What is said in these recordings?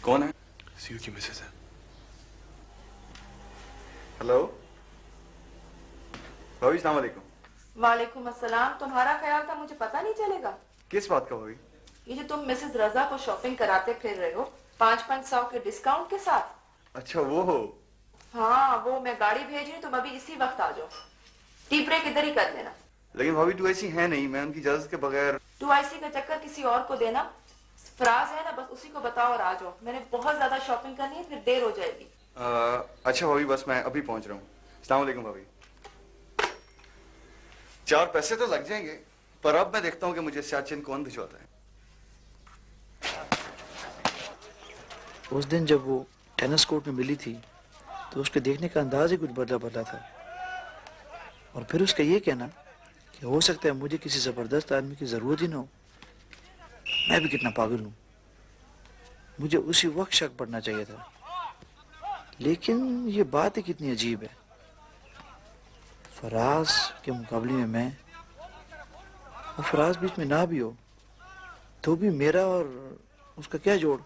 कौन है? सीयू की मिसेस है। हेलो भाभी, अस्सलाम वालेकुम। वालेकुम अस्सलाम। तुम्हारा ख्याल था मुझे पता नहीं चलेगा? किस बात का भाभी? ये जो तुम मिसेस रजा को शॉपिंग कराते फिर रहे हो 5-5 के डिस्काउंट के साथ। अच्छा वो हो। हाँ वो, मैं गाड़ी भेज रही हूँ, तुम अभी इसी वक्त आ जाओ। टी ब्रेक इधर ही कर लेना। लेकिन भाभी तू ऐसी है नहीं, मैं उनकी इजाजत के बगैर। तू आईसी का चक्कर किसी और को देना। फराज है ना, बस उसी को बताओ और आ जाओ। मैंने बहुत ज्यादा शॉपिंग करनी है, फिर देर हो जाएगी। अच्छा भाभी, बस मैं अभी पहुंच रहा हूँ। अस्सलाम वालेकुम भाभी। 4 पैसे तो लग जाएंगे, पर अब मैं देखता हूँ कि मुझे सियाचिन कौन भिजवाता है। उस दिन जब वो टेनिस कोर्ट में मिली थी तो उसके देखने का अंदाज ही कुछ बदला बदला था। और फिर उसका ये कहना कि हो सकता है मुझे किसी जबरदस्त आदमी की जरूरत ही ना हो। मैं भी कितना पागल हूँ, मुझे उसी वक्त शक पड़ना चाहिए था। लेकिन ये बात ही कितनी अजीब है, फराज के मुकाबले में मैं, और फराज बीच में ना भी हो तो भी मेरा और उसका क्या जोड़।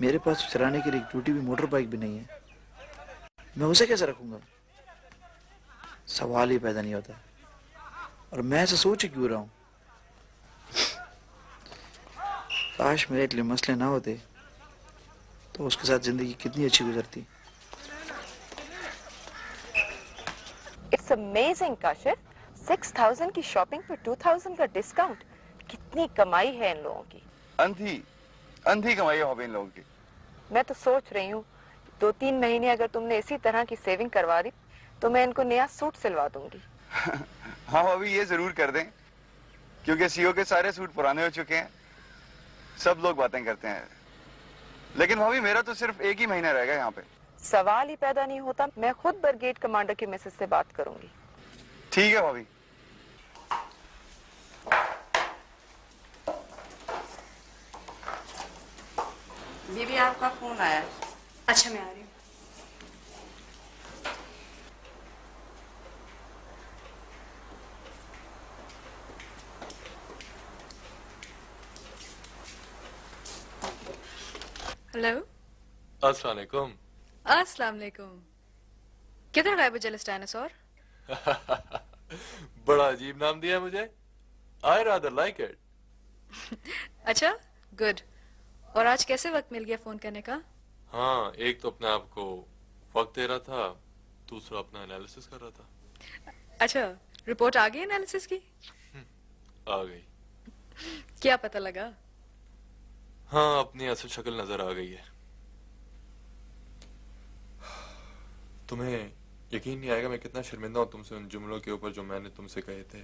मेरे पास चलाने के लिए एक टूटी हुई मोटर बाइक भी नहीं है, मैं उसे कैसे रखूंगा? सवाल ही पैदा नहीं होता। और मैं ऐसा सोच ही क्यों रहा हूं? काश मेरे लिए मसले ना होते तो उसके साथ जिंदगी कितनी अच्छी गुजरती। इट्स अमेजिंग काशिफ, 6000 की शॉपिंग पर 2000 का डिस्काउंट। कितनी कमाई है इन लोगों की। अंधी अंधी कमाई है भाभी इन लोगों की। मैं तो सोच रही हूँ 2-3 महीने अगर तुमने इसी तरह की सेविंग करवा दी तो मैं इनको नया सूट सिलवा दूंगी। हाँ भाभी, ये जरूर कर दें, क्योंकि सीओ के सारे सूट पुराने हो चुके हैं। सब लोग बातें करते हैं, लेकिन भाभी मेरा तो सिर्फ 1 ही महीना रहेगा यहाँ पे। सवाल ही पैदा नहीं होता। मैं खुद ब्रिगेड कमांडर की मिसेस से बात करूंगी। ठीक है भाभी। बीबी आपका फोन आया। अच्छा मैं आ रही हूँ। हेलो। अस्सलाम वालेकुम। अस्सलाम वालेकुम। किधर गायब हो जेलस डायनासोर? बड़ा अजीब नाम दिया है मुझे। I rather like it. अच्छा गुड। और आज कैसे वक्त मिल गया फोन करने का? हाँ, एक तो अपने आप को वक्त दे रहा था, दूसरा अपना एनालिसिस कर रहा था। अच्छा, रिपोर्ट आ गई एनालिसिस की? आ गई। क्या पता लगा? हाँ, अपनी असल शक्ल नजर आ गई है। तुम्हें यकीन नहीं आएगा मैं कितना शर्मिंदा हूं तुमसे उन जुमलों के ऊपर जो मैंने तुमसे कहे थे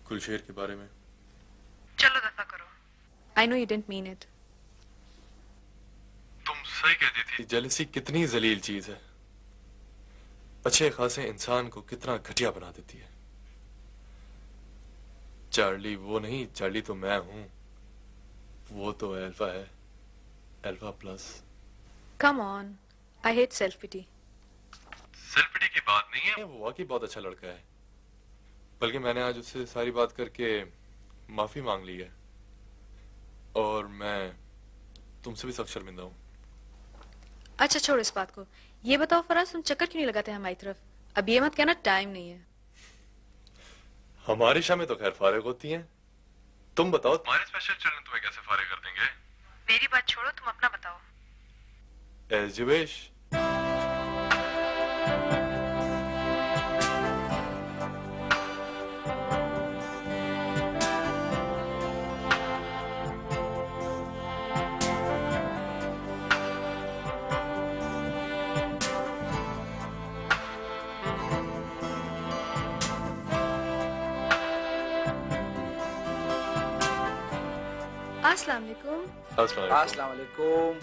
गुलशेर के बारे में। चलो दफा करो। I know you didn't mean it. तुम सही कहती थी। जेलसी कितनी जलील चीज है, अच्छे खासे इंसान को कितना घटिया बना देती है। चार्ली वो नहीं, चार्ली तो मैं हूं। वो तो अल्फा है, alpha plus. Come on, I hate self pity. Self pity की बात नहीं है, वो वाकई बहुत अच्छा लड़का है। बल्कि मैंने आज उससे सारी बात करके माफी मांग ली है, और मैं तुमसे भी सख्त शर्मिंदा हूँ। अच्छा छोड़ इस बात को। ये बताओ फराज, तुम चक्कर क्यों नहीं लगाते हमारी तरफ? अब ये मत कहना टाइम नहीं है। हमारी शामें तो खैर फारिग होती हैं। तुम बताओ, तुम्हारे स्पेशल चिल्ड्रन तुम्हें कैसे फारिग कर देंगे? मेरी बात छोड़ो, तुम अपना बताओ। As you wish. अस्सलाम वालेकुम। अस्सलाम वालेकुम।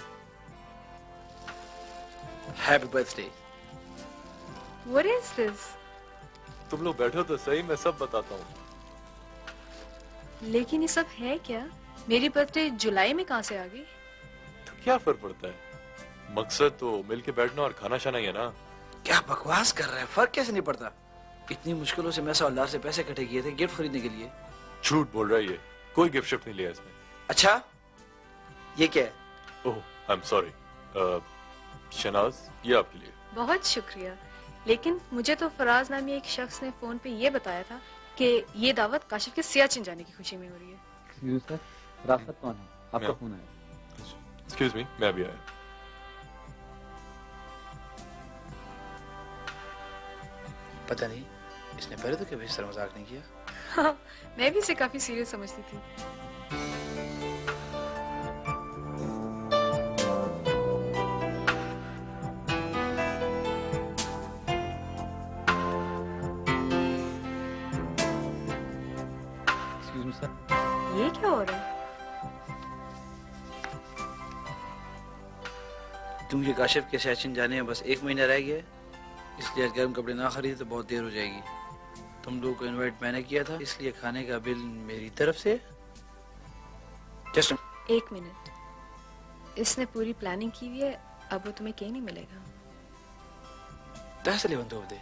Happy birthday. What is this? तुम लोग बैठो तो सही, मैं सब बताता हूँ। लेकिन ये सब है क्या? मेरी बर्थडे जुलाई में कहाँ से आ गई? तो क्या फर्क पड़ता है, मकसद तो मिलके बैठना और खाना शाना ही है ना। क्या बकवास कर रहा है? फर्क कैसे नहीं पड़ता? इतनी मुश्किलों से मैं $100 से पैसे इकट्ठे किए थे गिफ्ट खरीदने के लिए। झूठ बोल रहा है ये, कोई गिफ्ट शिफ्ट नहीं लिया इसमें। अच्छा, ये क्या है? ओह, आई एम सॉरी। शनाज, ये आपके लिए। बहुत शुक्रिया, लेकिन मुझे तो फराज नामी एक शख्स ने फोन पे ये बताया था कि ये दावत काशिफ के सियाचिन जाने की खुशी में हो रही है। एक्सक्यूज सर, राफत कौन है? आपका मैं- फोन आया। एक्सक्यूज मी, मैं अभी आया। पता नहीं, इसने पहले तो कभी इस तरह मजाक नहीं किया। हाँ, मैं भी इसे काफी सीरियस समझती थी। Excuse me sir. ये क्या हो रहा है? क्योंकि काशिफ के सियाचिन जाने में बस 1 महीना रह गया है, इसलिए आज गर्म कपड़े ना खरीदे तो बहुत देर हो जाएगी। तुम लोगों को इनवाइट मैंने किया था, इसलिए खाने का बिल मेरी तरफ से। जस्ट 1 मिनट, इसने पूरी प्लानिंग की हुई है, अब वो तुम्हें कहीं नहीं मिलेगा। तहसली बंद हो दे।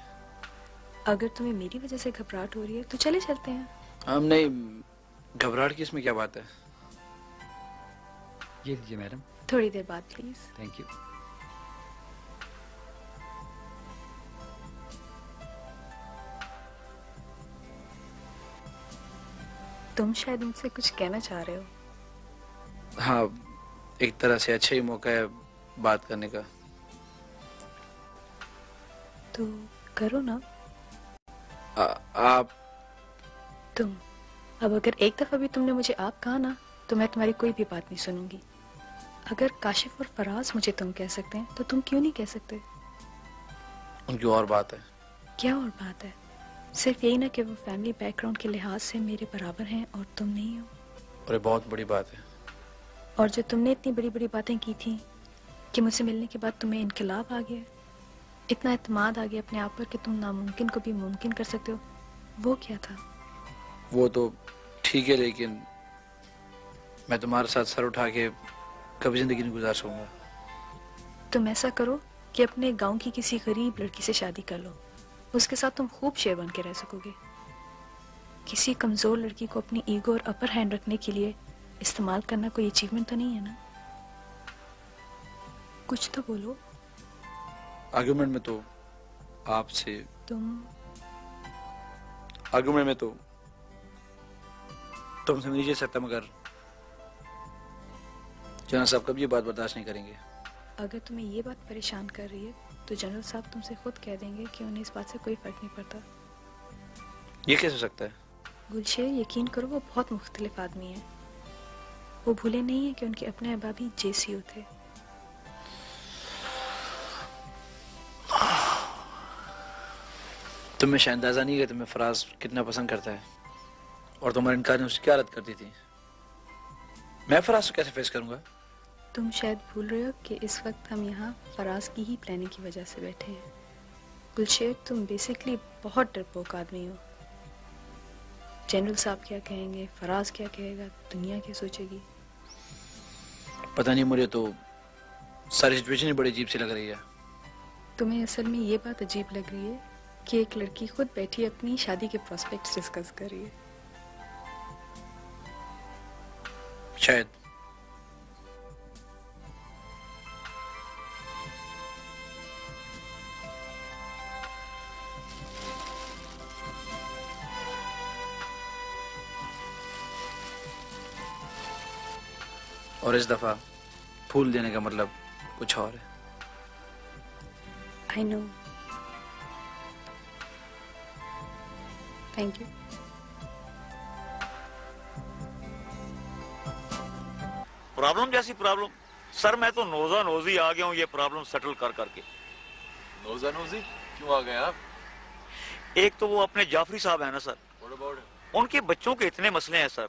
अगर तुम्हें मेरी वजह से घबराहट हो रही है तो चले चलते हैं। हम नहीं, घबराहट की इसमें क्या बात है? ये लीजिए मैडम। थोड़ी देर बाद प्लीज। Thank you. तुम शायद मुझसे कुछ कहना चाह रहे हो। हाँ, एक तरह से अच्छा ही मौका है बात करने का। तो करो ना। आप तुम अब अगर एक दफा भी तुमने मुझे आप कहा ना तो मैं तुम्हारी कोई भी बात नहीं सुनूंगी। अगर काशिफ और फराज मुझे तुम कह सकते हैं तो तुम क्यों नहीं कह सकते? उनकी और बात है। क्या और बात है? सिर्फ यही ना कि वो फैमिली बैकग्राउंड के लिहाज से मेरे बराबर हैं और तुम नहीं हो। और ये बहुत बड़ी बात है। और जो तुमने इतनी बड़ी बड़ी बातें की थी कि मुझसे मिलने के बाद तुम्हें इनकलाब आ गया, इतना एतमाद आ गया अपने आप पर कि तुम नामुमकिन को भी मुमकिन कर सकते हो, वो क्या था? वो तो ठीक है, लेकिन मैं तुम्हारे साथ सर उठा के कभी जिंदगी नहीं गुजार सकूंगा। तुम ऐसा करो कि अपने गांव की किसी गरीब लड़की से शादी कर लो, उसके साथ तुम खूब शेर बन के रह सकोगे। किसी कमजोर लड़की को अपनी ईगो और अपर हैंड रखने के लिए इस्तेमाल करना कोई अचीवमेंट तो नहीं है ना? कुछ तो बोलो। आर्गुमेंट में तो आपसे तुम आर्गुमेंट में तो तुमसे नहीं जा सकता, मगर जनरल साहब कभी ये बात बर्दाश्त नहीं करेंगे। अगर तुम्हें ये बात परेशान कर रही है तो जनरल साहब तुमसे खुद कह देंगे कि उन्हें इस बात से कोई फर्क नहीं पड़ता। ये कैसे हो सकता है? गुलशेर, यकीन करो वो बहुत मुख्तलिफ आदमी है। वो भूले नहीं है कि उनके अपने अब्बा भी जेसीओ थे। तुम्हें शायद अंदाजा नहीं है तुम्हें फराज कितना पसंद करता है, और तुम्हारे इनकार ने उसकी क्या रद्द कर दी थी। मैं फराज को कैसे फेस करूंगा? तुम शायद भूल रहे हो कि इस वक्त हम यहाँ फराज की ही प्लानिंग की वजह से बैठे हैं। गुलशेर, तुम बेसिकली बहुत डरपोक आदमी हो। जनरल साहब क्या कहेंगे, फराज क्या कहेगा, दुनिया क्या सोचेगी? पता नहीं, मुझे तो सारी सिचुएशन ही बड़ी अजीब सी लग रही है। तुम्हें असल में ये बात अजीब लग रही है कि एक लड़की खुद बैठी अपनी शादी के प्रोस्पेक्ट्स डिस्कस कर रही है। शायद। और इस दफा फूल देने का मतलब कुछ और है। I know. Thank you. Problem जैसी प्रॉब्लम सर, मैं तो नोजा नोजी आ गया हूँ ये प्रॉब्लम सेटल कर करके। नोजा नोजी क्यों आ गए आप? एक तो वो अपने जाफरी साहब है ना सर, What about it? उनके बच्चों के इतने मसले हैं सर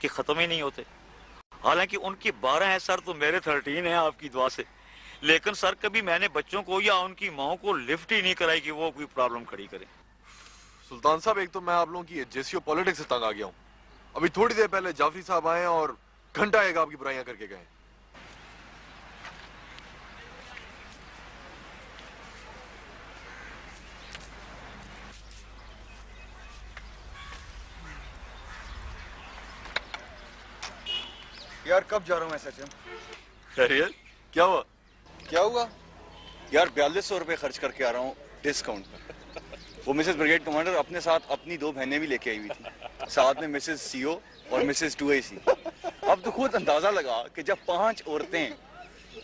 कि खत्म ही नहीं होते। हालांकि उनकी 12 हैं सर, तो मेरे 13 हैं आपकी दुआ से। लेकिन सर कभी मैंने बच्चों को या उनकी माओ को लिफ्ट ही नहीं कराई कि वो कोई प्रॉब्लम खड़ी करे। सुल्तान साहब, एक तो मैं आप लोगों की जेसीओ पॉलिटिक्स से तंग आ गया हूँ। अभी थोड़ी देर पहले जाफरी साहब आए और घंटा एक आपकी बुराइयां करके गए। यार कब जा रहा हूँ मैं सचिन? अरे क्या हुआ? क्या हुआ यार? 4200 रुपए खर्च करके आ रहा हूँ डिस्काउंट पर। वो मिसेस ब्रिगेड कमांडर अपने साथ अपनी 2 बहनें भी लेके आई हुई थी, साथ में मिसेस सीओ और मिसेस 2AC। अब तो खुद अंदाजा लगा कि जब 5 औरतें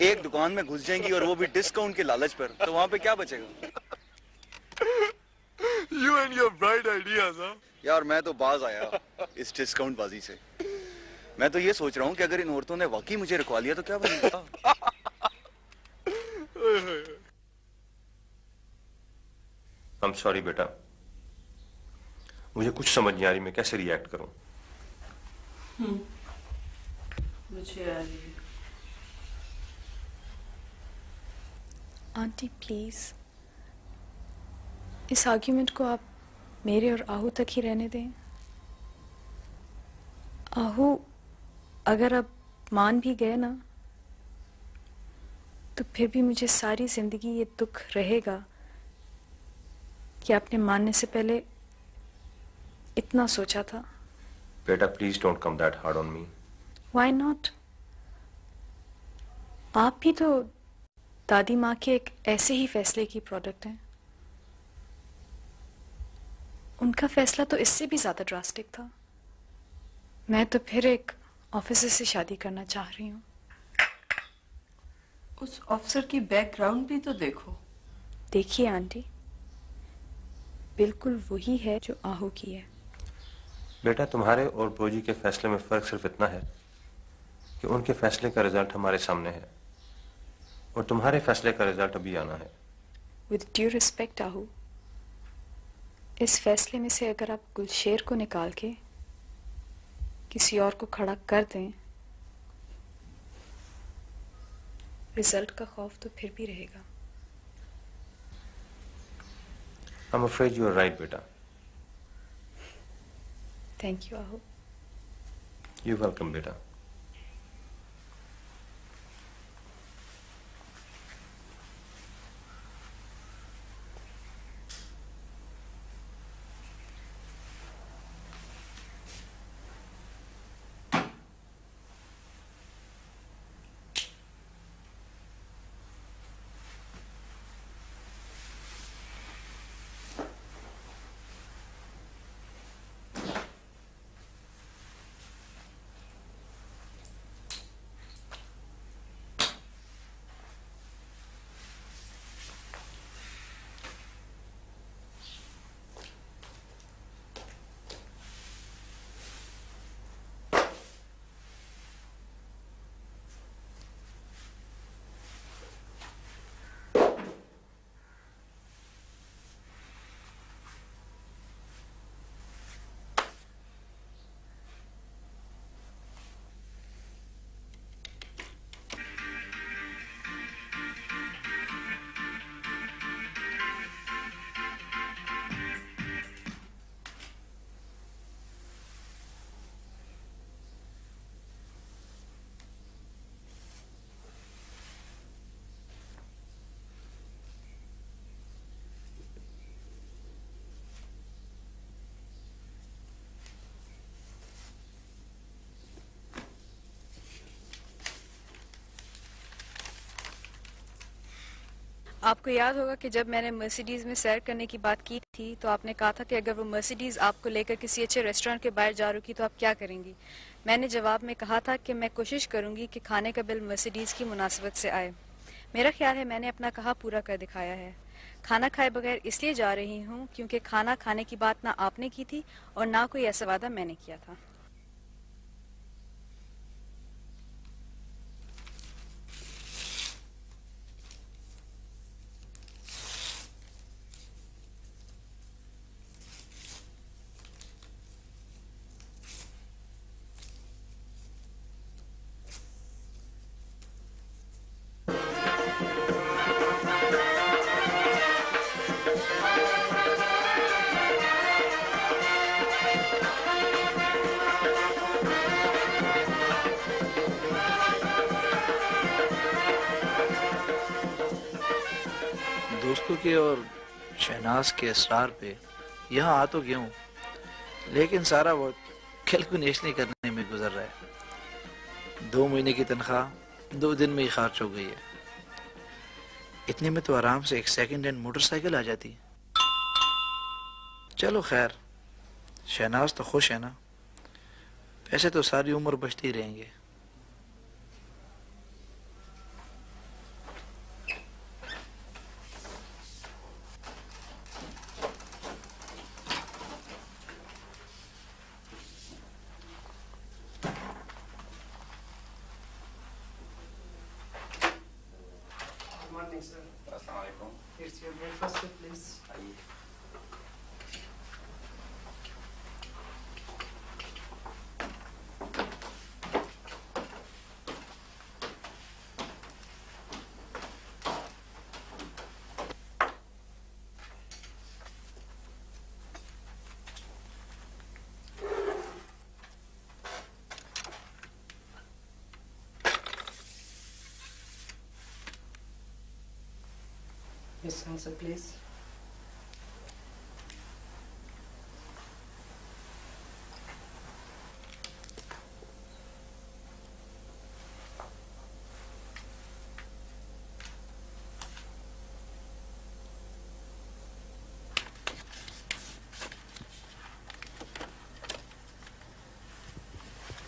एक दुकान में घुस जाएंगी और वो भी डिस्काउंट के लालच पर, तो वहां पे क्या बचेगा? You and your bright ideas, huh? यार मैं तो बाज आया इस डिस्काउंट बाजी से। मैं तो ये सोच रहा हूँ कि अगर इन औरतों ने वाकई मुझे रुकवा लिया तो क्या बनेगा? I'm sorry बेटा, मुझे कुछ समझ नहीं आ रही मैं कैसे रिएक्ट करूं। मुझे आ रही है। आंटी प्लीज, इस आर्ग्यूमेंट को आप मेरे और आहू तक ही रहने दें। आहू अगर अब मान भी गए ना, तो फिर भी मुझे सारी जिंदगी ये दुख रहेगा कि आपने मानने से पहले इतना सोचा था। बेटा please don't come that hard on me. Why not? आप भी तो दादी माँ के एक ऐसे ही फैसले की प्रोडक्ट हैं। उनका फैसला तो इससे भी ज्यादा ड्रास्टिक था। मैं तो फिर एक ऑफिसर से शादी करना चाह रही हूँ। उस ऑफिसर की बैकग्राउंड भी तो देखो। देखिए आंटी, बिल्कुल वही है जो आहू की है। बेटा तुम्हारे और भोजी के फैसले में फर्क सिर्फ इतना है कि उनके फैसले का रिजल्ट हमारे सामने है और तुम्हारे फैसले का रिजल्ट अभी आना है। विद ड्यू रिस्पेक्ट आहू, इस फैसले में से अगर आप गुलशेर को निकाल के किसी और को खड़ा कर दें, रिजल्ट का खौफ तो फिर भी रहेगा। I'm afraid you are right बेटा। Thank you Ahu. You're welcome बेटा। आपको याद होगा कि जब मैंने मर्सिडीज में सैर करने की बात की थी तो आपने कहा था कि अगर वो मर्सिडीज आपको लेकर किसी अच्छे रेस्टोरेंट के बाहर जा रही तो आप क्या करेंगी। मैंने जवाब में कहा था कि मैं कोशिश करूंगी कि खाने का बिल मर्सिडीज की मुनासिबत से आए। मेरा ख्याल है मैंने अपना कहा पूरा कर दिखाया है। खाना खाए बगैर इसलिए जा रही हूँ क्योंकि खाना खाने की बात ना आपने की थी और ना कोई ऐसा वादा मैंने किया था। दोस्तों के और शहनाज के असरार पे यहाँ आ तो गया हूँ, लेकिन सारा वक्त कैलकुलेशन करने में गुजर रहा है। 2 महीने की तनख्वाह 2 दिन में ही खर्च हो गई है। इतने में तो आराम से एक सेकंड हैंड मोटरसाइकिल आ जाती। चलो खैर, शहनाज तो खुश है ना, पैसे तो सारी उम्र बचते ही रहेंगे। Yes, answer, please.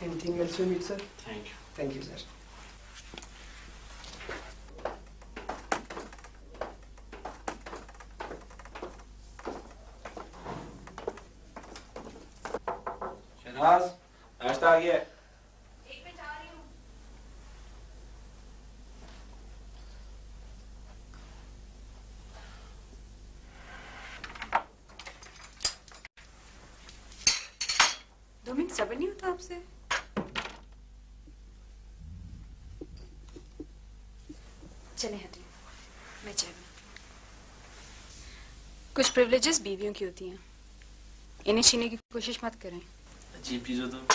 Anything else you need, sir? Thank you. Thank you, sir. Shehnaaz, नाश्ता आ गया है। दो मिनट सब्र नहीं होता आपसे? चले हटिए, मैं चाय में। कुछ प्रिविलेजेस बीवियों की होती हैं, इन्हें छीनने की कोशिश मत करें। अजीब चीज हो तुम।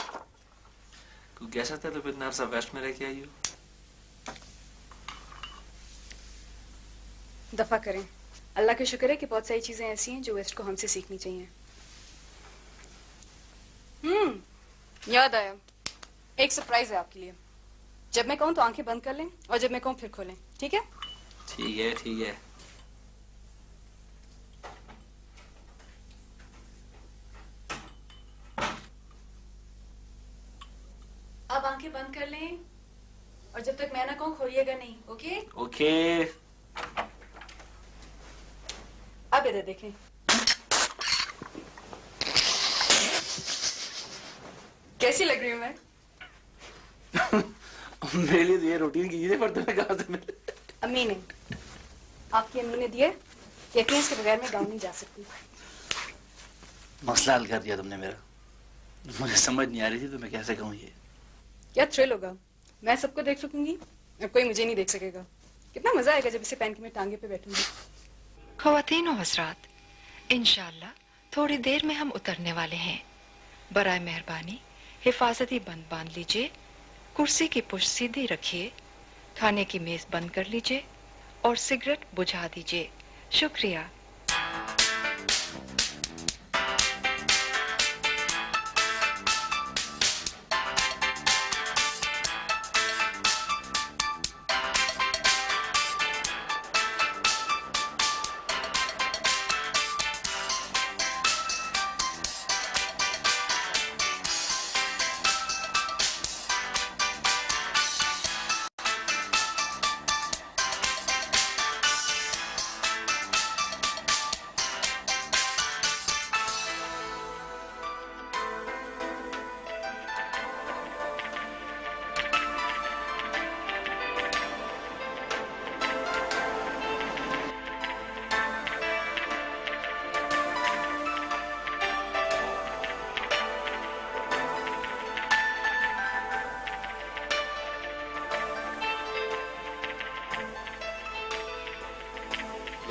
कोई कह सकता है तो फिर इतना अरसा वेस्ट में रह के आई हो। दफा करें। अल्लाह का शुक्र है कि बहुत सारी चीजें ऐसी हैं जो वेस्ट को हमसे सीखनी चाहिए। याद आया, एक सरप्राइज है आपके लिए। जब मैं कहूँ तो आंखें बंद कर लें और जब मैं कहूँ फिर खोलें, ठीक है? ठीक है, ठीक है। अब आंखें बंद कर लें और जब तक मैं ना कहूँ खोलिएगा नहीं, ओके? ओके। अब इधर देखें। कैसी लग रही हूँ मैं? मेरे लिए तो ये रूटीन की चीजें, पर तुम्हें कहाँ से मिले? अम्मी ने, आपकी अम्मी ने दिए। यकीन के बगैर मैं गाँव नहीं जा सकती। मसला हल कर दिया तुमने मेरा। मुझे समझ नहीं आ रही थी तो मैं कैसे कहूँ ये। क्या थ्रिल होगा, मैं सबको देख सकूंगी, अब कोई मुझे नहीं देख सकेगा। कितना मजा आएगा जब इसे पहन के मैं टांगे पे बैठूंगी। ख़वातीन व हज़रात, इंशाअल्लाह थोड़ी देर में हम उतरने वाले हैं। बराए मेहरबानी हिफाजती बंद बांध लीजिए, कुर्सी की पुष्ट सीधी रखिए, खाने की मेज बंद कर लीजिए और सिगरेट बुझा दीजिए। शुक्रिया।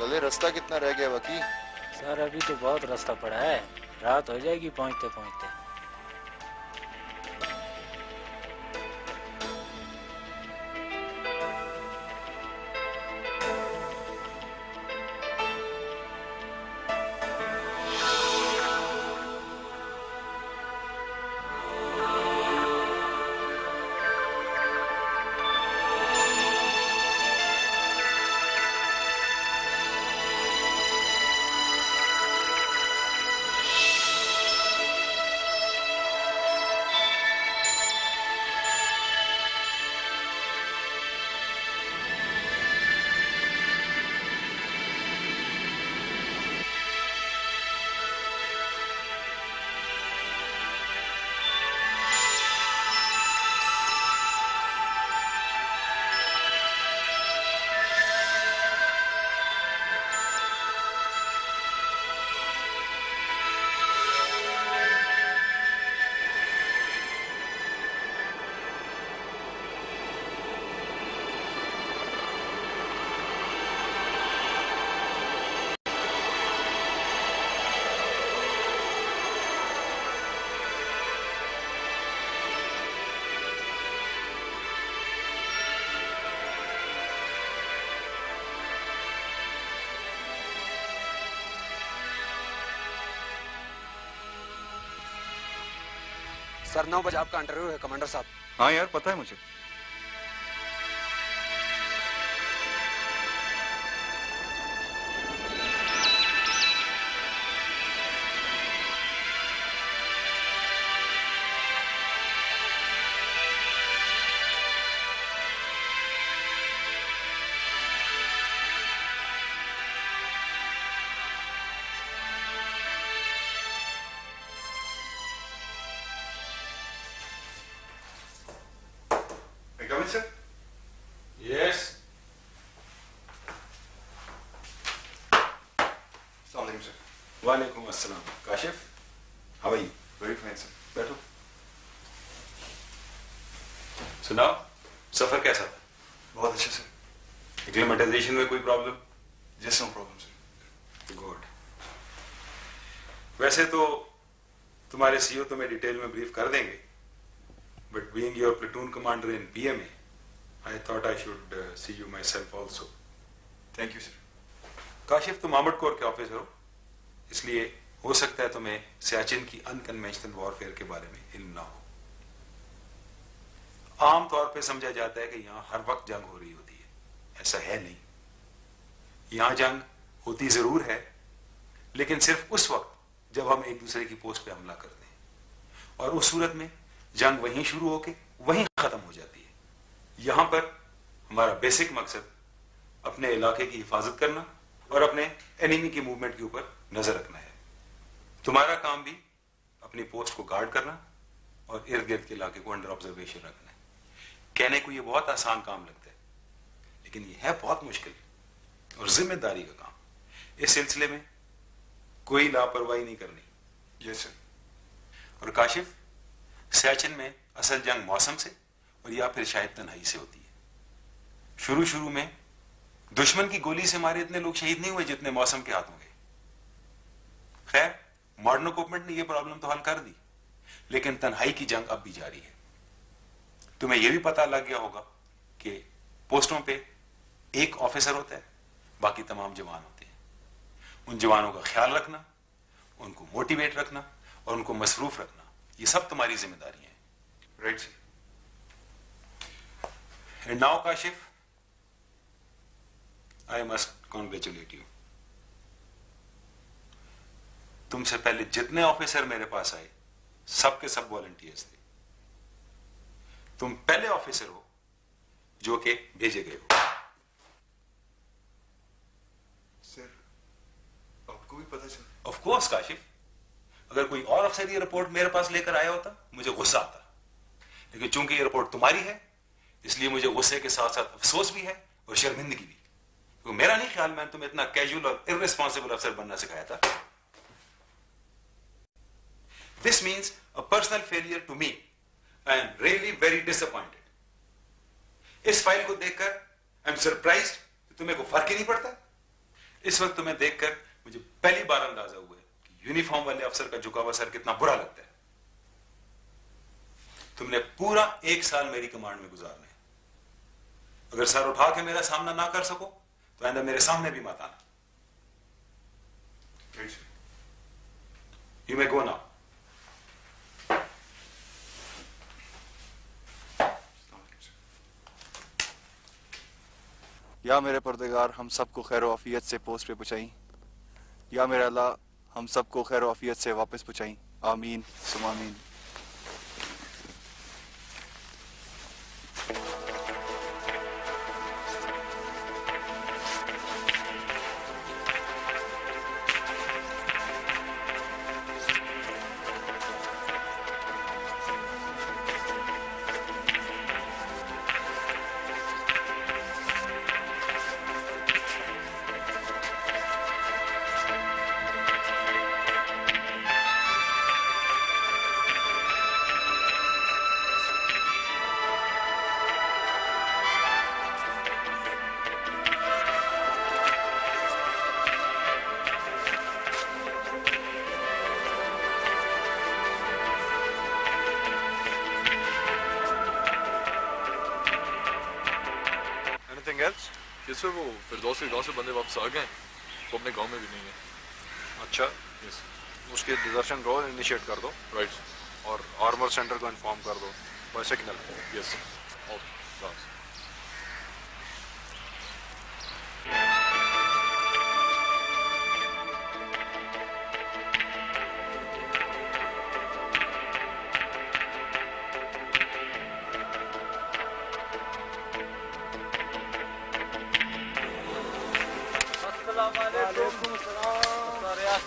लले, रास्ता कितना रह गया वकी? सर अभी तो बहुत रास्ता पड़ा है, रात हो जाएगी पहुंचते पहुंचते। सर 9 बजे आपका इंटरव्यू है कमांडर साहब। हाँ यार पता है मुझे। Come in, sir. Yes. Assalamu alaikum, sir. वालेकुम अस्सलाम। Kashif, how are you? Very fine, sir. बैठो। सुनाओ, सफर कैसा था? बहुत अच्छा सर। एक्लेमेटाइजेशन में कोई problem? Just no problem, sir. Good. वैसे तो तुम्हारे सीईओ तुम्हें डिटेल में ब्रीफ कर देंगे, but being your platoon commander in PMA, I thought I should see you myself also. Thank you, sir. Kashif, तुम आर्मर्ड कोर के ऑफिसर हो, इसलिए हो सकता है तुम्हें सियाचिन की अनकन्वेंशनल वॉरफेयर के बारे में इल्म ना हो। आमतौर पे समझा जाता है कि यहाँ हर वक्त जंग हो रही होती है। ऐसा है नहीं। यहाँ जंग होती जरूर है, लेकिन सिर्फ उस वक्त जब हम एक दूसरे की पोस्ट पे हमला करते हैं, और उस सूरत में जंग वहीं शुरू होके वहीं खत्म हो जाती है। यहां पर हमारा बेसिक मकसद अपने इलाके की हिफाजत करना और अपने एनिमी की मूवमेंट के ऊपर नजर रखना है। तुम्हारा काम भी अपनी पोस्ट को गार्ड करना और इर्द गिर्द के इलाके को अंडर ऑब्जर्वेशन रखना है। कहने को ये बहुत आसान काम लगता है, लेकिन ये है बहुत मुश्किल और जिम्मेदारी का काम। इस सिलसिले में कोई लापरवाही नहीं करनी। Yes sir. और काशिफ, सियाचिन में असल जंग मौसम से और या फिर शायद तन्हाई से होती है। शुरू शुरू में दुश्मन की गोली से हमारे इतने लोग शहीद नहीं हुए जितने मौसम के हाथों गए। खैर, मॉडर्न इक्विपमेंट ने यह प्रॉब्लम तो हल कर दी, लेकिन तन्हाई की जंग अब भी जारी है। तुम्हें यह भी पता लग गया होगा कि पोस्टों पे एक ऑफिसर होता है, बाकी तमाम जवान होते हैं। उन जवानों का ख्याल रखना, उनको मोटिवेट रखना और उनको मसरूफ रखना, ये सब तुम्हारी जिम्मेदारी है। Right sir. And now, Kashif, I must congratulate you. तुमसे पहले जितने ऑफिसर मेरे पास आए, सबके सब वॉलंटियर्स थे। तुम पहले ऑफिसर हो जो कि भेजे गए हो। सर, आपको भी पता चला? ऑफ कोर्स काशिफ, अगर कोई और अफसर ये रिपोर्ट मेरे पास लेकर आया होता, मुझे गुस्सा आता, लेकिन चूंकि ये रिपोर्ट तुम्हारी है, इसलिए मुझे गुस्से के साथ साथ अफसोस भी है और शर्मिंदगी भी। तो मेरा नहीं ख्याल मैंने तुम्हें इतना कैजुअल और इररिस्पॉन्सिबल अफसर बनना सिखाया था। This means a personal failure to me. I am really very disappointed. इस फाइल को देखकर आई एम सरप्राइज्ड कि तुम्हें को फर्क ही नहीं पड़ता। इस वक्त तुम्हें देखकर मुझे पहली बार अंदाजा हुआ है कि यूनिफॉर्म वाले अफसर का झुका हुआ सर कितना बुरा लगता है। तुमने पूरा 1 साल मेरी कमांड में गुजारना है। अगर सर उठा के मेरा सामना ना कर सको तो आइंदा मेरे सामने भी मत आना। You may go now. या मेरे परदेगार हम सबको खैर आफियत से पोस्ट पे पहुंचाई, या मेरे अल्लाह हम सबको खैर आफियत से वापस पहुंचाई। आमीन सुम आमीन। सर, वो फिरदौस के गांव से बंदे वापस आ गए, वो अपने गांव में भी नहीं है। अच्छा, यस। उसके डिजर्शन रोल इनिशिएट कर दो। राइट। और आर्मर सेंटर को इन्फॉर्म कर दो बाय सिग्नल। Yes okay.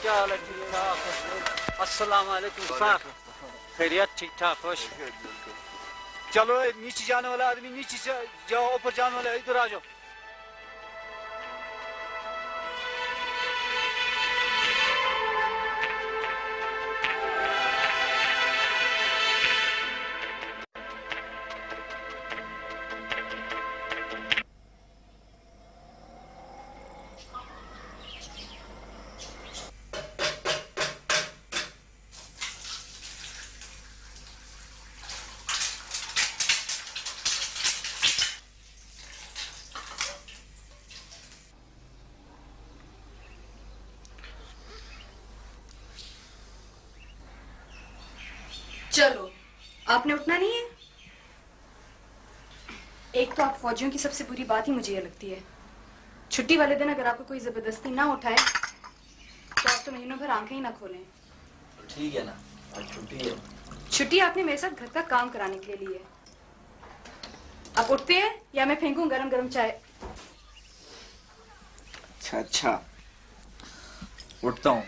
क्या हाल है? ठीक ठाक। अस्सलाम वालेकुम सर। खैरियत? ठीक ठाक खुश। चलो नीचे जाने वाला आदमी नीचे जाओ, ऊपर जाने वाला इधर आ जाओ। चलो, आपने उठना नहीं है? एक तो आप फौजियों की सबसे बुरी बात ही मुझे ये लगती है, छुट्टी वाले दिन अगर आपको कोई जबरदस्ती ना उठाए तो आप तो महीनों भर आंखें ही ना खोलें। ठीक है ना, आज छुट्टी है। छुट्टी आपने मेरे साथ घर का काम कराने के लिए ली है। आप उठते हैं या मैं फेंकूं गरम गरम चाय? अच्छा, उठता हूँ।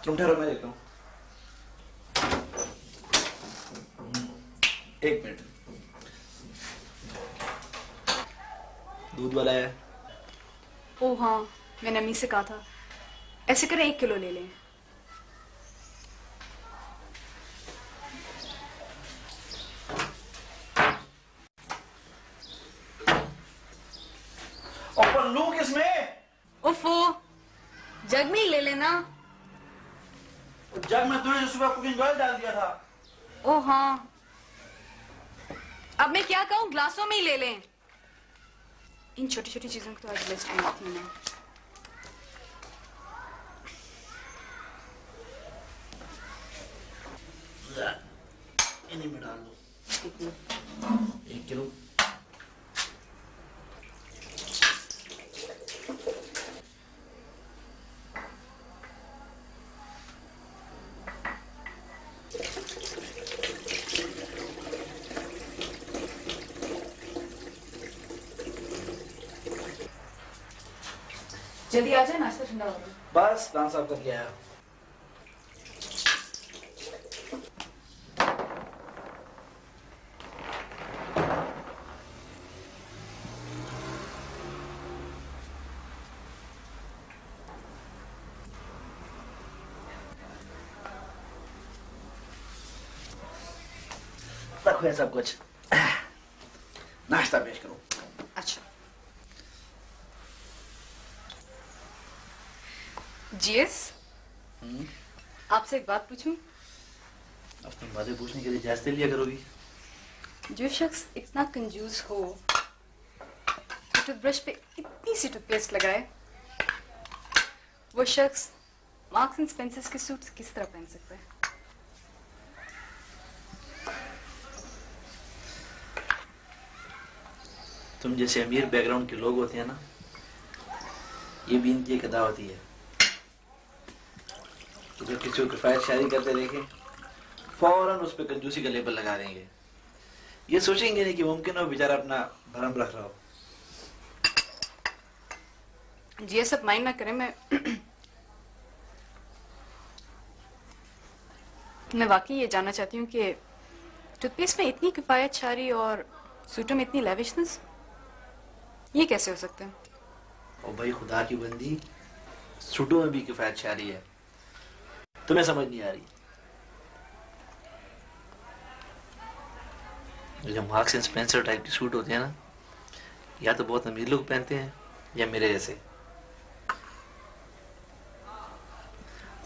तुम ठहरो, मैं देखता हूँ। एक मिनट, दूध वाला है? ओ हाँ, मैंने अम्मी से कहा था। ऐसे करें 1 किलो ले लें। और पर लूं किसमें? उफ़ो, जग में ही ले लेना। जग में तुमने सुबह कुकिंग ऑयल डाल दिया था। ओ हाँ, अब मैं क्या कहूँ, ग्लासों में ही ले लें। इन छोटी छोटी चीजों की तो आज लिस्ट नहीं थी ना। इन्हीं में डाल दो 1 किलो। जल्दी आ जाए, नाश्ता ठंडा हो गया। बस दांत साफ करके आया। रखो सब कुछ, नाश्ता पेश करो। अच्छा जीएस, आपसे एक बात पूछूं? अब तुम बातें पूछने के लिए जायज़ लिया करोगी। जो शख्स इतना कंजूस हो, टूथब्रश पे इतनी सी टूथपेस्ट लगाए, वो शख्स मार्क्स एंड स्पेंसर्स के सूट्स किस तरह पहन सकता है? तुम जैसे अमीर बैकग्राउंड के लोग होते हैं ना, ये भी इनकी एक अदा होती है कि जब किसी को किफायत शायरी करते देखे फौरन उस पर कंजूसी का लेबल लगा देंगे। ये सोचेंगे नहीं कि मुमकिन हो बेचारा अपना भरम रख रहा हो। जी ये सब माइंड ना करें, मैं वाकई ये जानना चाहती हूँ कि टूथपेस्ट में इतनी किफायत शारी और सूटों में इतनी लेविशनेस, ये कैसे हो सकता है? और भाई खुदा की बंदी, सूटों में भी किफायत शारी है, तुम्हें समझ नहीं आ रही। जो मार्क्स एंड स्पेंसर टाइप के सूट होते हैं ना, या तो बहुत अमीर लोग पहनते हैं या मेरे जैसे।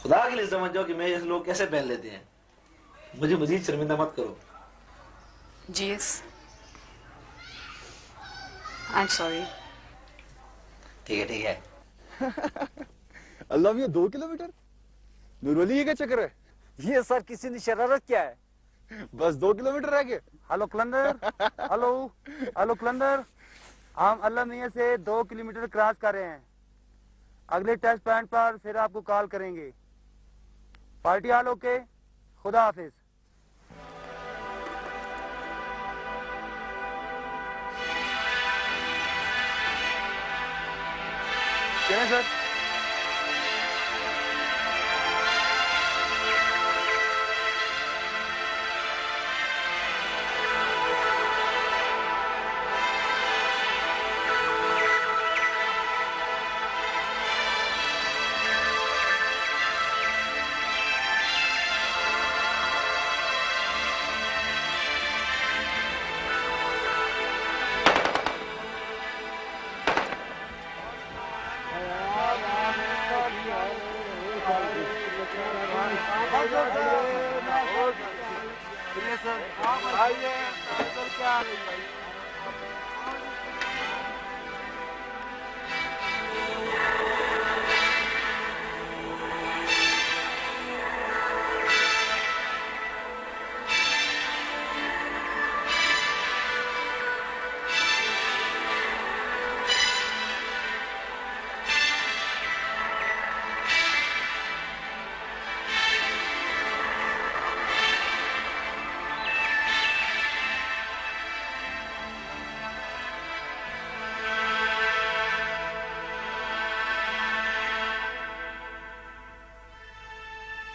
खुदा के लिए समझ जाओ कि मेरे जैसे लोग कैसे पहन लेते हैं। मुझे मजीद शर्मिंदा मत करो। जी यस, आई एम सॉरी। ठीक है। अल्लाह मियां 2 किलोमीटर? नूरवली ये क्या चक्कर है? ये सर किसी ने शरारत किया है। बस 2 किलोमीटर रह गए। हेलो कलंदर, हेलो कलंदर, हम अल्लाह मियां से 2 किलोमीटर क्रॉस कर रहे हैं। अगले टेस्ट पॉइंट पर फिर आपको कॉल करेंगे। पार्टी हाल ओके, खुदा हाफिज। चलें सर।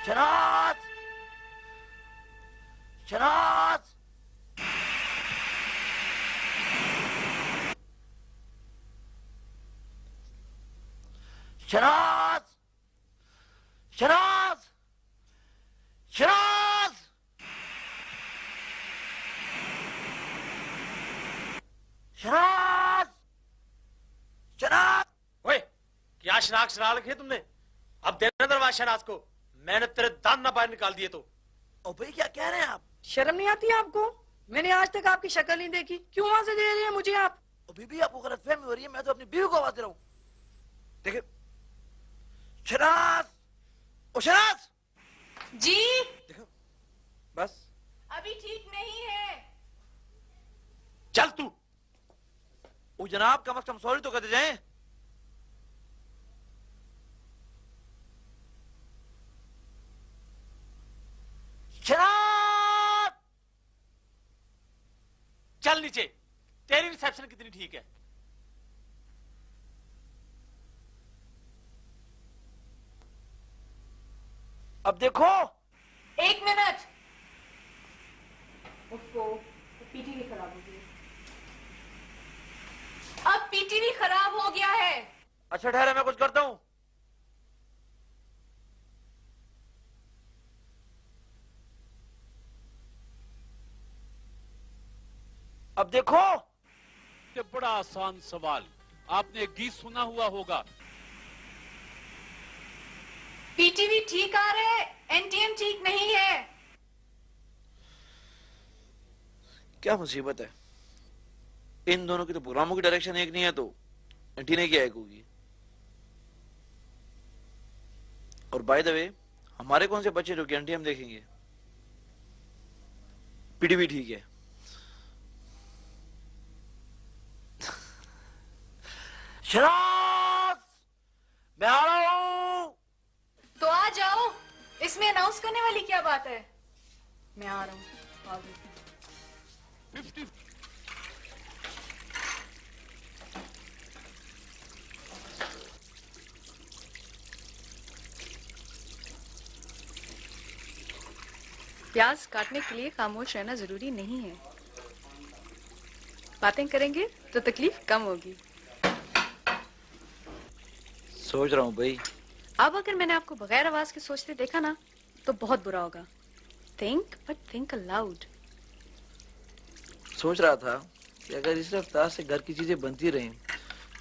शनाज, शनाज, शनाज, शनाज, शनाज, शनाज, शनाज। ओए, क्या शनाख शना रखे तुमने? अब देना दरवाज़ शनाज को। मैंने तेरे दांत ना बाहर निकाल दिए तो। ओ भाई क्या कह रहे हैं आप? शर्म नहीं आती आपको? मैंने आज तक आपकी शक्ल नहीं देखी, क्यों आवाज दे रही है मुझे आप? बीबी आपको गलतफहमी हो रही है, मैं तो अपनी बीवी को आवाज दे रहा हूँ। देखिए शनाज, ओ शनाज जी। देखो बस अभी ठीक नहीं है। चल तू। ओ जनाब कम से कम सॉरी तो कहते जाएं। शनाज, चल नीचे। तेरी रिसेप्शन कितनी ठीक है। अब देखो। 1 मिनट। पीटीवी खराब हो गई। अब पीटीवी खराब हो गया है। अच्छा ठहरे, मैं कुछ करता हूं। अब देखो। ये बड़ा आसान सवाल, आपने गीत सुना हुआ होगा। पीटीवी ठीक आ रहा है, एनटीएम ठीक नहीं है। क्या मुसीबत है, इन दोनों की तो प्रोग्रामों की डायरेक्शन एक नहीं है, तो एंटीना की एक होगी। और बाय द वे हमारे कौन से बच्चे जो कि एनटीएम देखेंगे? पीटीवी ठीक है। शनाज, मैं आ रहा हूं। तो आ जाओ, इसमें अनाउंस करने वाली क्या बात है? मैं आ रहा हूँ। 50 प्याज काटने के लिए खामोश रहना जरूरी नहीं है। बातें करेंगे तो तकलीफ कम होगी। सोच रहा हूँ भाई। अब अगर मैंने आपको बगैर आवाज के सोचते देखा ना तो बहुत बुरा होगा। Think but think allowed. सोच रहा था कि अगर इस रफ्तार से घर की चीजें बनती रहीं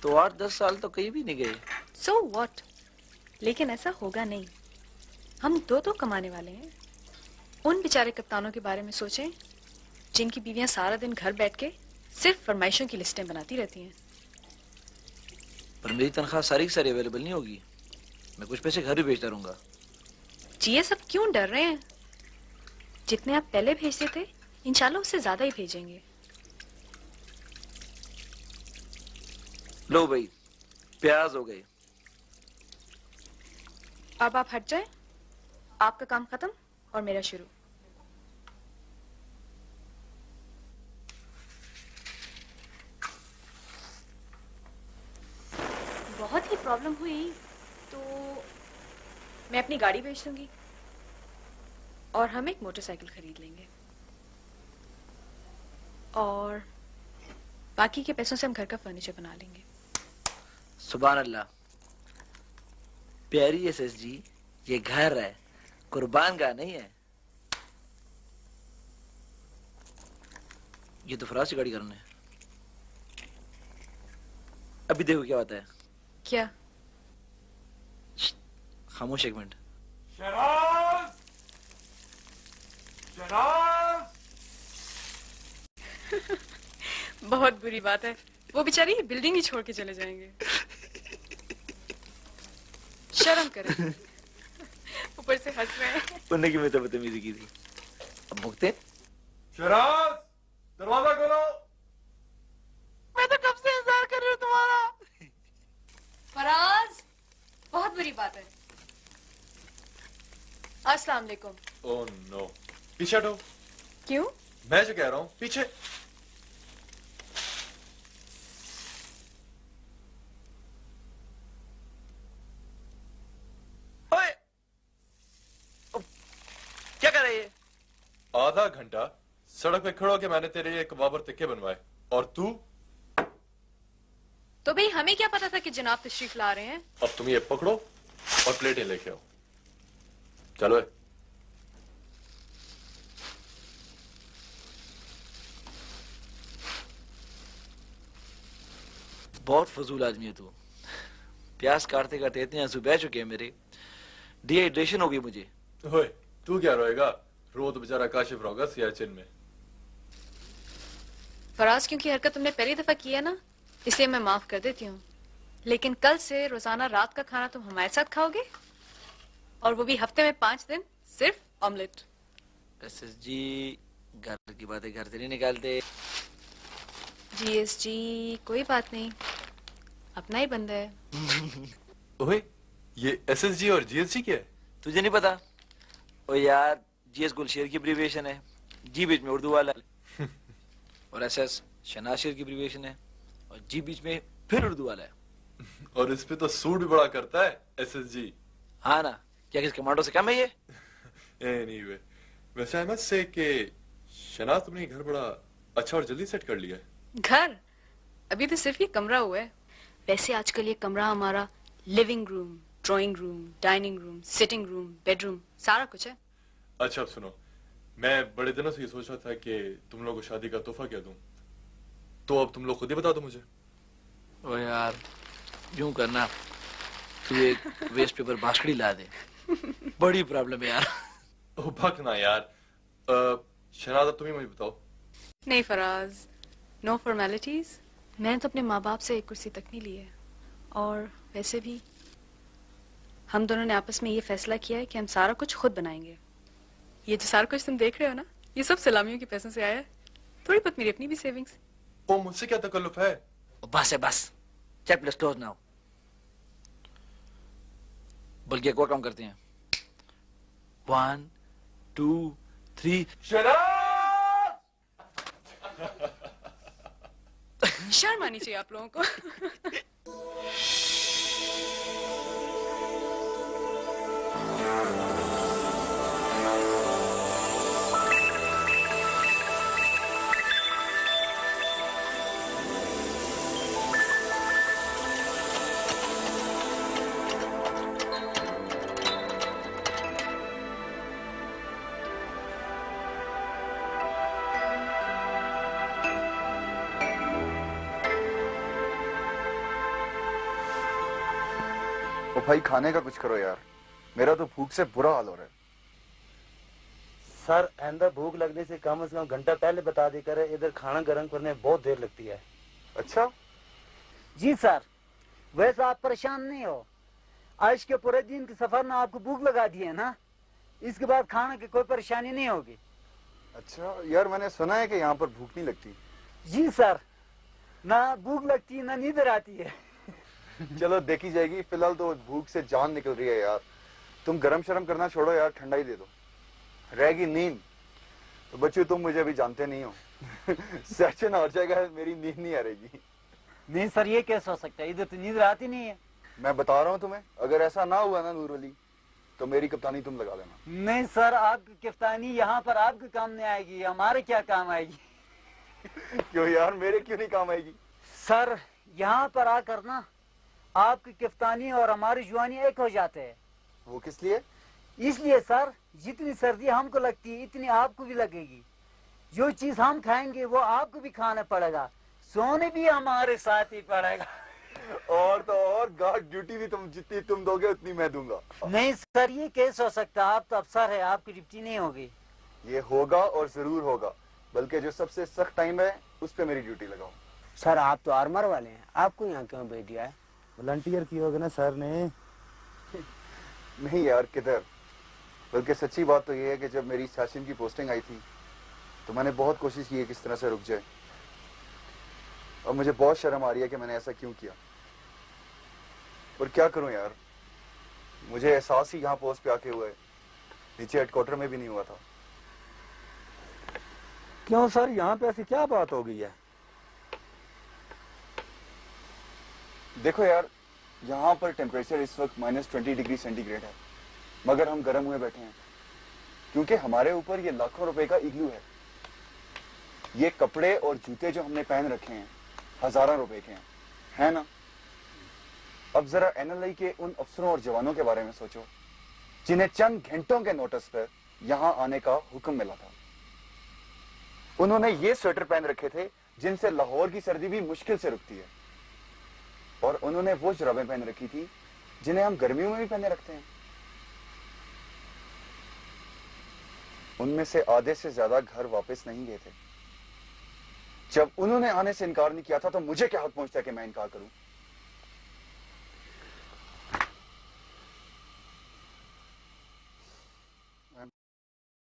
तो 8-10 साल तो कहीं भी नहीं गए। So what? लेकिन ऐसा होगा नहीं। हम दो कमाने वाले हैं। उन बेचारे कप्तानों के बारे में सोचें जिनकी बीवियां सारा दिन घर बैठ के सिर्फ फरमाइशों की लिस्टें बनाती रहती हैं। पर मेरी तनख्वाह सारी की सारी अवेलेबल नहीं होगी। मैं कुछ पैसे घर भी भेजता रहूंगा। जी ये सब क्यों डर रहे हैं? जितने आप पहले भेजते थे इंशाल्लाह उससे ज्यादा ही भेजेंगे। लो भाई, प्याज हो गए। अब आप हट जाएं। आपका काम खत्म और मेरा शुरू। बहुत ही प्रॉब्लम हुई तो मैं अपनी गाड़ी बेच दूंगी और हम एक मोटरसाइकिल खरीद लेंगे और बाकी के पैसों से हम घर का फर्नीचर बना लेंगे। सुभान अल्लाह। प्यारी एसएसजी, ये घर है, कुर्बान गाह नहीं है। ये तो फराज की गाड़ी करना है। अभी देखो क्या होता है। क्या? खामोश एक मिनट। शहनाज! शहनाज! बहुत बुरी बात है। वो बेचारी बिल्डिंग ही छोड़ के चले जाएंगे। शर्म करें। ऊपर से हंस रहे हैं। उन्होंने की मैं तो बदतमीजी की थी। अब भुगते। शहनाज! दरवाजा खोलो। मैं तो कब से इंतजार कर रही हूँ तुम्हारा। फराज, बहुत बुरी बात है। अस्सलाम वालेकुम। ओह नो, पीछे हटो। क्यों? मैं जो कह रहा हूँ पीछे। क्या कर रही है? आधा घंटा सड़क पे खड़ो के मैंने तेरे लिए कबाब और तिक्के बनवाए और तू? तो भाई हमें क्या पता था कि जनाब तशरीफ ला रहे हैं। अब तुम ये पकड़ो और प्लेटें लेके आओ। चलो है। बहुत फजूल आदमी है तू। प्यास काटते काटते इतने आंसू बह चुके हैं मेरे। डिहाइड्रेशन हो गई मुझे। ओए, तू क्या रोएगा? रो तो बेचारा काशिफ रोगा सियाचिन में। फराज, क्योंकि हरकत तुमने पहली दफा की है ना, इसलिए मैं माफ कर देती हूँ। लेकिन कल से रोजाना रात का खाना तुम हमारे साथ खाओगे और वो भी हफ्ते में 5 दिन सिर्फ ऑमलेट। एसएसजी, घर की बातें घर से नहीं निकालते। जीएसजी, कोई बात नहीं, अपना ही बंदा है। ओए, ये एसएसजी और जीएसजी क्या है? तुझे नहीं पता? ओ यार, जीएस गुलशेर की एब्रिविएशन है, जी बीच में उर्दू वाला और एसएस शहनाज शेर की एब्रिविएशन है और जी बीच में फिर उर्दू वाला है। और इस पे तो सूट भी बड़ा करता है एसएसजी। हाँ ना, क्या किस कमांडो से कम है ये? एनीवे, वैसे आई मस्ट से कि शहनाज तुमने घर बड़ा अच्छा और जल्दी सेट कर लिया है। घर? अभी तो सिर्फ ये कमरा हुआ है। वैसे आजकल ये कमरा हमारा living room, drawing room, dining room, sitting room, bedroom, सारा कुछ है। अच्छा अब सुनो, मैं बड़े दिनों से ये सोच रहा था कि तुम लोग को शादी का तोहफा क्या दूं, तो अब तुम लोग खुद ही बता दो मुझे। ओ यार, यूं करना, तू एक वेस्ट पेपर बास्कड़ी ला दे। बड़ी प्रॉब्लम है यार। ओ भगना यार। शहनाज अब तुम ही मुझे बताओ। नहीं फराज, नो फॉर्मेलिटीज। मैंने तो अपने माँ बाप से एक कुर्सी तक नहीं ली है और वैसे भी हम दोनों ने आपस में ये फैसला किया है कि हम सारा कुछ खुद बनाएंगे। ये जो सारा कुछ तुम देख रहे हो ना, ये सब सलामियों के पैसों से आया है। थोड़ी बहुत मेरी अपनी भी सेविंग्स। ओ मुझसे क्या तकल्लुफ है? बस है बस, चैप्टर क्लोज नाउ। बल्कि एक और काम करते हैं। 1 2 3 शर्म आनी चाहिए आप लोगों को। ओ भाई खाने का कुछ करो यार, मेरा तो भूख से बुरा हाल हो रहा है। सर आइंदा भूख लगने से कम घंटा पहले बता देकर इधर खाना गर्म करने में बहुत देर लगती है। अच्छा जी सर, वैसे आप परेशान नहीं हो, आज के पूरे दिन के सफर में आपको भूख लगा दी है ना, इसके बाद खाने की कोई परेशानी नहीं होगी। अच्छा यार, मैंने सुना है कि यहाँ पर भूख नहीं लगती। जी सर, ना भूख लगती है ना नींद आती है। चलो देखी जाएगी, फिलहाल तो भूख से जान निकल रही है यार। तुम गरम शरम करना छोड़ो यार, ठंडा ही दे दो। रहेगी नींद तो बच्चों तुम मुझे अभी जानते नहीं हो। सेशन हो जाएगा, मेरी नींद नहीं आ रहेगी। नहीं सर, ये कैसे हो सकता है, इधर तो नींद आती नहीं है। मैं बता रहा हूँ तुम्हें, अगर ऐसा ना हुआ ना नूर अली, तो मेरी कप्तानी तुम लगा लेना। नहीं सर, आपकी कप्तानी यहाँ पर आपके काम नहीं आएगी, हमारे क्या काम आएगी। क्यों यार, मेरे क्यों नहीं काम आएगी? सर यहाँ पर आकर ना आपकी कप्तानी और हमारी जुआनी एक हो जाते हैं। वो किस लिए? इसलिए सर, जितनी सर्दी हमको लगती है इतनी आपको भी लगेगी। जो चीज हम खाएंगे वो आपको भी खाना पड़ेगा, सोने भी हमारे साथ ही पड़ेगा। और तो और गार्ड ड्यूटी भी तुम जितनी तुम दोगे उतनी मैं दूंगा। नहीं सर, ये कैसे हो सकता, आप तो अफसर है, आपकी ड्यूटी नहीं होगी। ये होगा और जरूर होगा, बल्कि जो सबसे सख्त टाइम है उस पे मेरी ड्यूटी लगाओ। सर आप तो आर्मर वाले हैं, आपको यहाँ क्यों भेज दिया है? वॉलंटियर की होगा ना सर ने। नहीं यार किधर, बल्कि सच्ची बात तो ये है कि जब मेरी सेशन की पोस्टिंग आई थी तो मैंने बहुत कोशिश की है किस तरह से रुक जाए, और मुझे बहुत शर्म आ रही है कि मैंने ऐसा क्यों किया। और क्या करूं यार, मुझे एहसास ही यहाँ पोस्ट पे आके हुआ है, नीचे हेडक्वार्टर में भी नहीं हुआ था। क्यों सर, यहाँ पे ऐसी क्या बात हो गई है? देखो यार, यहाँ पर टेम्परेचर इस वक्त -20 डिग्री सेंटीग्रेड है, मगर हम गर्म हुए बैठे हैं क्योंकि हमारे ऊपर ये लाखों रुपए का इग्लू है। ये कपड़े और जूते जो हमने पहन रखे हैं हजारों रुपए के हैं, है ना? अब जरा एनएलआई के उन अफसरों और जवानों के बारे में सोचो जिन्हें चंद घंटों के नोटिस पर यहाँ आने का हुक्म मिला था। उन्होंने ये स्वेटर पहन रखे थे जिनसे लाहौर की सर्दी भी मुश्किल से रुकती है, और उन्होंने वो जुराबें पहन रखी थी जिन्हें हम गर्मियों में भी पहने रखते हैं। उनमें से आधे से ज्यादा घर वापस नहीं गए थे। जब उन्होंने आने से इनकार नहीं किया था तो मुझे क्या हक पहुंचता है कि मैं इनकार करूं?